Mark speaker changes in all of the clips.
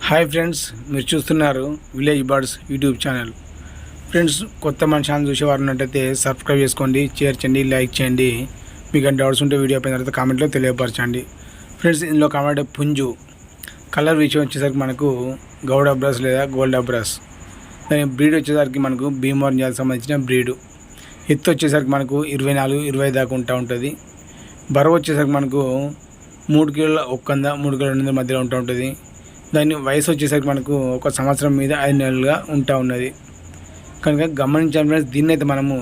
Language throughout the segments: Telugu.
Speaker 1: హాయ్ ఫ్రెండ్స్, మీరు చూస్తున్నారు village birds YouTube channel. Friends, కొత్త మన ఛానల్ చూసేవారు ఉన్నట్టయితే సబ్స్క్రైబ్ చేసుకోండి, షేర్ చేయండి, లైక్ చేయండి. మీకు డౌట్స్ ఉంటే వీడియో అయిపోయిన తర్వాత కామెంట్లో తెలియపరచండి. ఫ్రెండ్స్, ఇందులో కామెంట్ పుంజు కలర్ విషయం వచ్చేసరికి మనకు గౌడ బ్రస్ లేదా గోల్డ్ బ్రస్. దాని బ్రీడ్ వచ్చేసరికి మనకు భీమవరం జాతికి సంబంధించిన బ్రీడు. ఎత్తు వచ్చేసరికి మనకు 24-20 దాకా ఉంటుంది. బరువు వచ్చేసరికి మనకు 3 కిలోల 100, 3 కిలోల 200 మధ్యలో ఉంటుంది. దాని వయసు వచ్చేసరికి మనకు 1 సంవత్సరం మీద 5 నెలలుగా ఉన్నది. కనుక గమనించాలి ఫ్రెండ్స్, దీన్ని అయితే మనము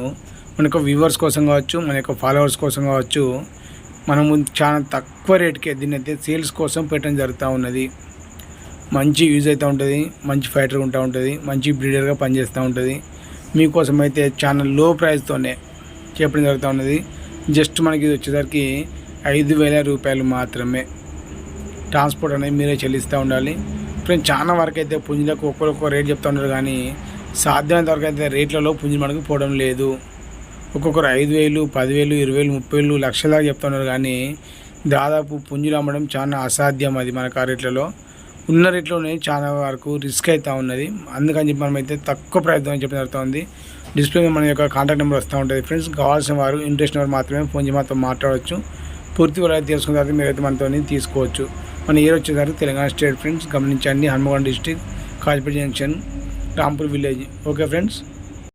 Speaker 1: మన యొక్క వ్యూవర్స్ కోసం కావచ్చు, మన యొక్క ఫాలోవర్స్ కోసం కావచ్చు, మనము చాలా తక్కువ రేటుకే దీన్ని అయితే సేల్స్ కోసం పెట్టడం జరుగుతూ ఉన్నది. మంచి యూజ్ అవుతూ ఉంటుంది, మంచి ఫైటర్ ఉంటుంది, మంచి బ్రీడర్గా పనిచేస్తూ ఉంటుంది. మీకోసం అయితే చాలా లో ప్రైస్తోనే చెప్పడం జరుగుతూ ఉన్నది. జస్ట్ మనకి ఇది వచ్చేసరికి 5,000 రూపాయలు మాత్రమే. ట్రాన్స్పోర్ట్ అనేది మీరే చెల్లిస్తూ ఉండాలి. ఫ్రెండ్స్, చాలా వరకు అయితే పుంజులకు ఒక్కొక్క రేట్ చెప్తూ ఉన్నారు, కానీ సాధ్యమైనంత వరకు అయితే రేట్లలో పుంజు మనకు పోవడం లేదు. ఒక్కొక్కరు 5,000, 10,000, 20,000, 30,000, లక్షల దాకా చెప్తున్నారు, కానీ దాదాపు పుంజులు అమ్మడం చాలా అసాధ్యం. అది మనకు ఆ రేట్లలో ఉన్న రేట్లోనే చాలా వరకు రిస్క్ అవుతూ ఉన్నది. అందుకని చెప్పి మనమైతే తక్కువ ప్రయత్నం చెప్పడం జరుగుతుంది. డిస్ప్లే మన యొక్క కాంటాక్ట్ నెంబర్ వస్తూ ఉంటుంది. ఫ్రెండ్స్, కావాల్సిన వారు ఇంట్రెస్ట్ వారు మాత్రమే ఫోన్ చేసి మాతో మాట్లాడవచ్చు. పూర్తి వాళ్ళు తెలుసుకున్న తర్వాత మీరైతే మనతో తీసుకోవచ్చు. మన ఇయర్ వచ్చేసరికి తెలంగాణ స్టేట్. ఫ్రెండ్స్, గమనించండి, Hanamkonda district, Kazipet junction, Rampur village. Okay friends.